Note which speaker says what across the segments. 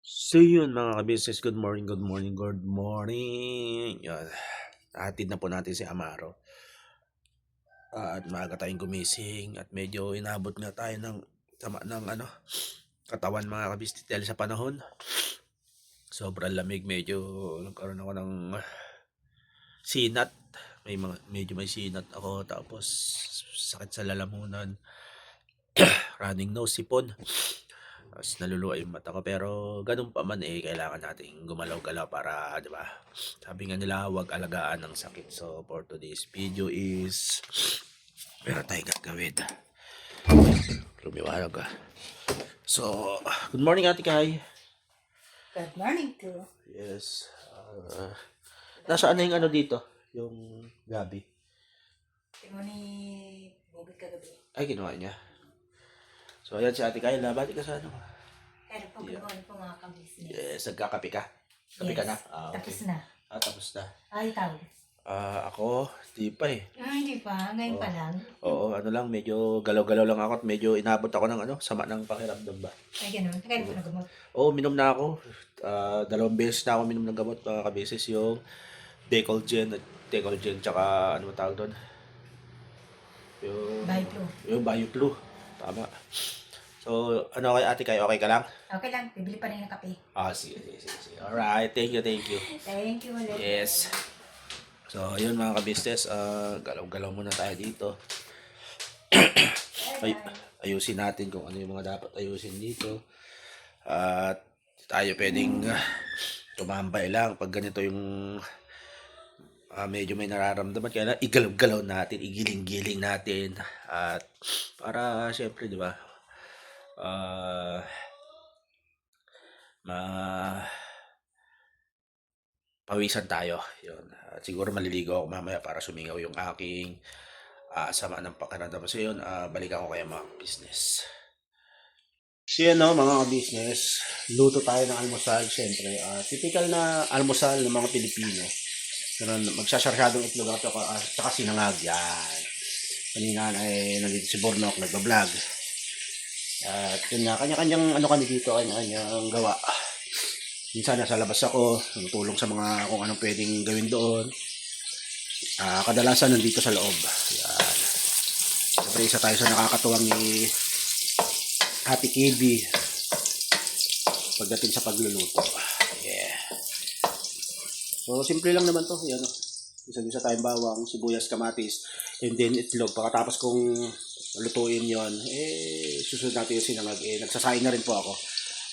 Speaker 1: So yun mga ka-business, good morning, good morning, good morning. Yan. Hatid na po natin si Amaro. At maaga tayong gumising at medyo inabot nga tayo ng sama ng katawan mga ka-business dahil sa panahon. Sobrang lamig, medyo nagkaroon ako ng sinat. Medyo may sinat ako, tapos sakit sa lalamunan, running nose, sipon. Tapos naluluwa yung mata ko, pero ganun pa man kailangan nating gumalaw-galaw para, di ba? Sabi nga nila, huwag alagaan ng sakit. So for today's video is meron tayong gagawin. Lumiwanag ka. So, good morning Ate Kai.
Speaker 2: Good morning too.
Speaker 1: Yes. Nasaan na yung dito? Yung gabi.
Speaker 2: Tingnan ni Bobby kagabi.
Speaker 1: Ay, ginawa niya. So, ayan si Ate Kayla. Bati ka sa ano?
Speaker 2: Pero po, good morning po mga ka-business.
Speaker 1: Yes, nagkakape ka? Kape ka na? Okay.
Speaker 2: Tapos na.
Speaker 1: Tapos na.
Speaker 2: Ay, ikaw.
Speaker 1: Ako, di pa
Speaker 2: Hindi pa. Ngayon pa lang.
Speaker 1: Oo, lang, medyo galaw-galaw lang ako at medyo inabot ako ng sama ng pakiramdam ba.
Speaker 2: Ay, ganun. Kaya po na gamot.
Speaker 1: Oo, minom na ako. 2 beses na ako minom ng gamot mga kabeses, yung Decolgen tsaka ano tawag doon? Yung BioFlu. Tama. So, kay Ate Kai, okay ka lang?
Speaker 2: Okay lang. Bibili pa rin ng kape.
Speaker 1: Sige. Alright, thank you.
Speaker 2: Thank you ulit.
Speaker 1: Yes. So, yun mga ka-business, galaw-galaw muna tayo dito. Ayusin natin kung ano yung mga dapat ayusin dito. At tayo pwedeng tumambay lang pag ganito yung medyo may nararamdaman. Kaya igalaw-galaw natin, igiling-giling natin. At para syempre, di ba, pawisan tayo. Yun. At siguro maliligo ako mamaya para sumingaw yung aking sama ng pakiramdam. So yun, balikan ko kayo mga business. So yun mga business, luto tayo ng almusal. Siyempre, typical na almusal ng mga Pilipino. Magsasasyadong itlog at saka sinangag. Yan. Kanina nandito si Bornok, nagbablog. At yun nga, kanya-kanyang kami dito, kanya-kanyang gawa. Minsan nasa labas ako, tulong sa mga kung anong pwedeng gawin doon. Kadalasan nandito sa loob. Yan. Siyempre isa tayo sa nakakatuwang ni Ate KB pagdating sa pagluluto. Yeah. So simple lang naman to. Yan, isa tayong bawang, sibuyas, kamatis, and then itlog. Pagkatapos kung lutuin yon, susunod natin yung sinangag. Nagsasaing na rin po ako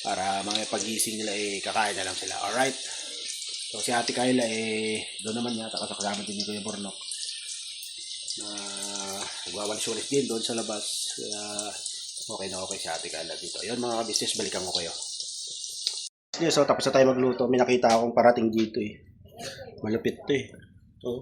Speaker 1: para mga pagising nila kakain na lang sila. Alright. So si Ate Kayla doon naman yata kasama din ni Kuya Bornok na nagwawalis-walis din doon sa labas. Kaya okay na okay si Ate Kayla dito. Ayun mga business, balikan ko kayo. So tapos na tayo magluto. May nakita akong parating dito malupit to So,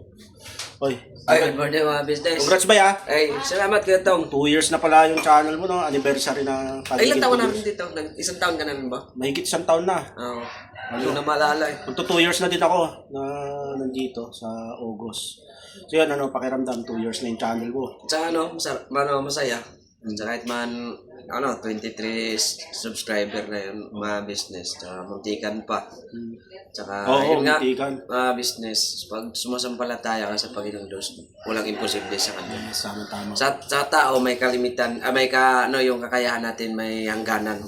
Speaker 1: oy.
Speaker 3: Ay, good morning mga business.
Speaker 1: Congrats ba ya?
Speaker 3: Ay, salamat Kuya Tong.
Speaker 1: 2 years na pala yung channel mo, no? Anniversary na.
Speaker 3: Ay, ilang taon namin dito? Isang taon ka namin ba?
Speaker 1: Mahigit 1 taon na.
Speaker 3: Oo. Hindi na maalala
Speaker 1: Magto 2 years na din ako na nandito sa August. So yun, pakiramdam 2 years na yung channel mo.
Speaker 3: Sa masaya. Sa kahit man, 23 subscriber na yun, mga business. Tsaka muntikan pa. Tsaka, yun nga, mga business, pag sumasampalataya ka sa Panginoong Diyos, walang imposible sa Kanya.
Speaker 1: Tama.
Speaker 3: Sa tao, may kalimitan, yung kakayahan natin may hangganan.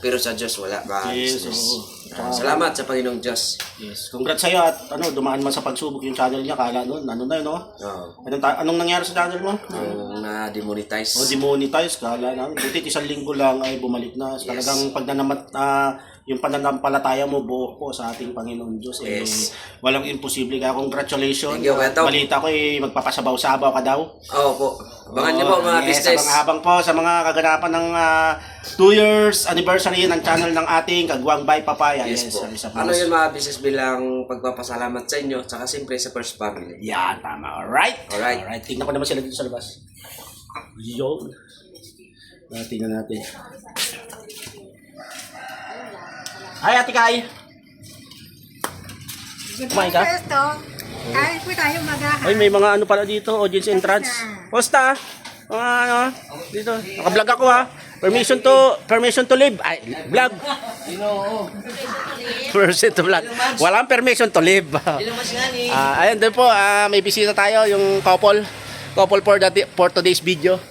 Speaker 3: Pero sa Diyos, wala ba?
Speaker 1: Yes,
Speaker 3: salamat sa Panginoong Diyos.
Speaker 1: Yes. Congrats sa'yo at dumaan man sa pagsubok yung channel niya. Kala nun, no? Anong nangyari sa channel mo?
Speaker 3: Na-demonetize.
Speaker 1: Demonetize. Kala namin. Buti 1 linggo lang ay bumalik na.
Speaker 3: Yes.
Speaker 1: Talagang yung pananampalataya mo buo po sa ating Panginoon Diyos.
Speaker 3: Yes.
Speaker 1: Walang imposible ka. Congratulations.
Speaker 3: Thank you, Beto.
Speaker 1: Balita ko magpapasabaw-sabaw ka daw.
Speaker 3: Oo po. Abangan niyo po mga business.
Speaker 1: Habang po sa mga kaganapan ng 2 years anniversary ng channel ng ating Kagwang by Papaya.
Speaker 3: Yes po. Ano yun mga business bilang pagpapasalamat sa inyo tsaka siyempre sa First Family.
Speaker 1: Yan, tama. Alright. Tingnan ko naman sila dito sa labas. Yun. Tingnan natin. Hi, Ate Kai. Kumain ka?
Speaker 2: Kain po tayo magahan.
Speaker 1: Ay, may mga pala dito, audience entrance. Posta. Dito. Nakablog ako Permission to live. Ay, vlog. Permission to vlog. Walang permission to live. Ayun din po, may bisita tayo, yung couple for today's video.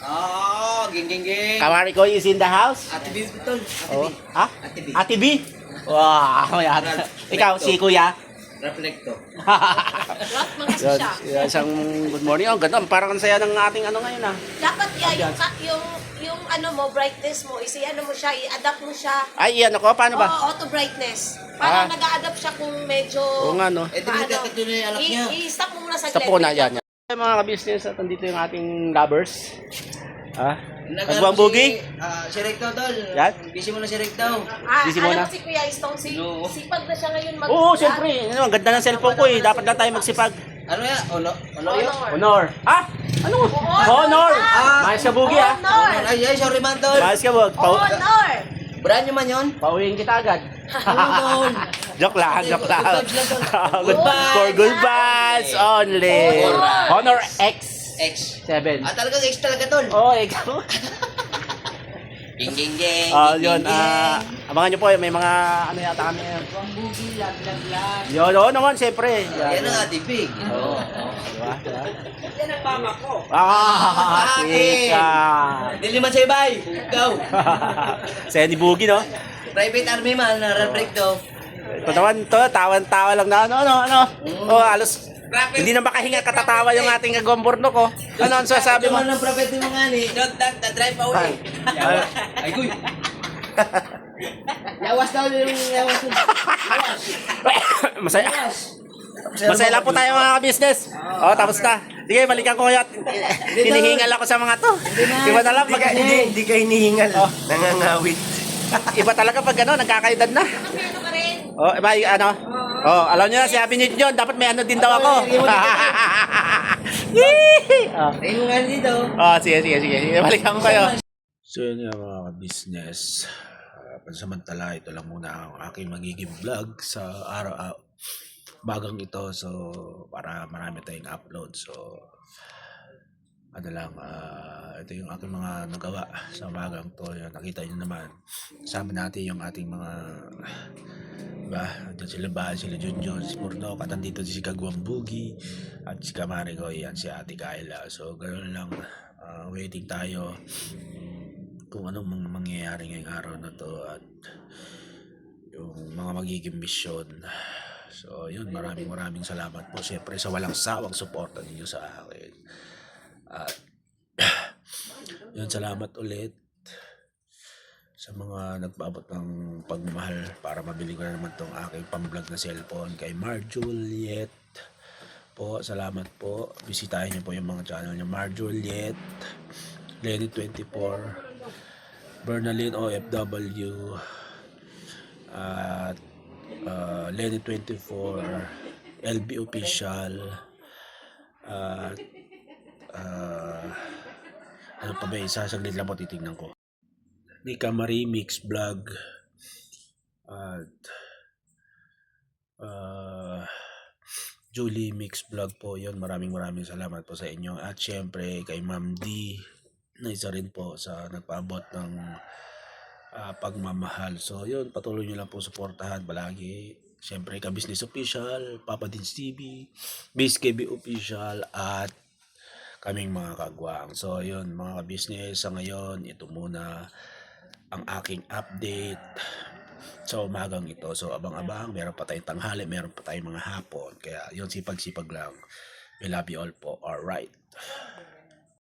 Speaker 3: Ging.
Speaker 1: Kamari ko is in the house.
Speaker 3: Ate B, tol.
Speaker 1: Oh, ha? Ate B. Wow, may ate. Ikaw, si Kuya.
Speaker 3: Reflecto.
Speaker 1: Yan, isang good morning. Oh, ganda. Parang ang saya ng ating ano ngayon ah.
Speaker 4: Dapat yung ano mo, brightness mo, ano mo siya, i-adapt mo siya.
Speaker 1: Ay, iyan ako. Paano ba?
Speaker 4: Oo, auto brightness. Para nag-a-adapt siya kung medyo...
Speaker 1: Oo nga no.
Speaker 4: I-stop mo muna sa
Speaker 1: Stop ko na yan. Mga ka-business, at nandito yung ating lovers. Ha? Nagbuang bugi?
Speaker 3: Si Recto, tol.
Speaker 1: Yan?
Speaker 3: Busy mo na si Recto.
Speaker 1: Busy
Speaker 4: Alam
Speaker 1: muna.
Speaker 4: mo si Kuya Istong, sipag na siya ngayon mag-
Speaker 1: Oo, siyempre. Ano, ang ganda ng cellphone ko eh. Dapat lang tayo magsipag.
Speaker 3: Ano yan?
Speaker 1: Honor. Ha? Ano? Honor. Mayos ka bugi ha?
Speaker 4: Honor!
Speaker 3: Ay, sorry man, tol.
Speaker 1: Mayos ka bug.
Speaker 4: Honor!
Speaker 3: Brand nyo man yun.
Speaker 1: Pauwiin kita agad.
Speaker 3: Tol.
Speaker 1: Joke lang.
Speaker 3: Good vibes lang, tol.
Speaker 1: Good for good vibes only. Honor X7.
Speaker 3: X. Talagang X talaga, tol.
Speaker 1: Oh, ikaw.
Speaker 3: Ging.
Speaker 1: Yun, abangan nyo po, may mga ano yata kami.
Speaker 3: Bugi, lag.
Speaker 1: Yun, oo naman, siyempre.
Speaker 3: Yan ang Ate Big.
Speaker 1: Oo. Diba?
Speaker 3: Yan ang mama ko.
Speaker 1: Sika.
Speaker 3: Dili man sa ibay. Ikaw.
Speaker 1: Sa ni Boogie, no?
Speaker 3: Private army man, reflecto.
Speaker 1: Ito naman, tawan-tawa lang na, ano. Oh, halos, hindi na makahinga katatawa yung ating agomborno ko. Ano ang sasabi mo?
Speaker 3: Ano ang prophet mo nga ni? Don't drive away. Ay, kuy. Yawas daw yung yawas.
Speaker 1: Masaya. Masaya lang po tayo mga business. Oh, tapos na. Sige, balikan ko kaya. Hinihingal ako sa mga to. Iba na lang pag
Speaker 5: Hindi ka hinihingal. Nangangawit.
Speaker 1: iba talaga pag ano, nagkakaedad na.
Speaker 4: Ano ka rin?
Speaker 1: Oh, may ano? Oh, alam niyo na, sabi niyo John, dapat may ano din daw ako.
Speaker 3: Ay, mo nga dito.
Speaker 1: Oh, sige. Balikan ko kayo. So yun nga mga business. Pansamantala, ito lang muna ang aking magiging vlog sa araw bagang ito. So, para marami tayong upload. So, ano lang, ito yung aking mga nagawa sa bagang to. Yan, nakita nyo naman. Kasama natin yung ating mga Diyan sila Bahan, sila Junjun, si Murnok, at andito si Kagwang Bugi, at si Kamari ko, yan si Ate Kayla. So, ganoon lang, waiting tayo kung anong mga mangyayari ngayong araw na to at yung mga magiging mission. So, yun, maraming salamat po. Siyempre, sa walang sawang suporta ninyo sa akin. At, yun, salamat ulit sa mga nagpaabot ng pagmamahal para mabili ko na naman tong aking pamblog na cellphone kay Marjuliet po. Salamat po. Bisitahin niyo po yung mga channel niya. Marjuliet, Lenny24, Bernalyn OFW, at Lenny24, LB Official, at ano pa ba isa? Saglit lang po, titignan ko. Ni Kamari Mix Vlog at Julie Mix Vlog po. Yun, maraming salamat po sa inyo. At syempre kay Ma'am D na isa rin po sa nagpaabot ng pagmamahal. So yun, patuloy nyo lang po suportahan palagi. Syempre ka Business Official, Papa Dins TV, Base KB Official, at kaming mga kagwang. So yun mga business, sa ngayon ito muna ang aking update sa umagang ito. So abang-abang, meron pa tayong tanghali, meron pa tayong mga hapon. Kaya yun, sipag-sipag lang. We love you all po. Alright.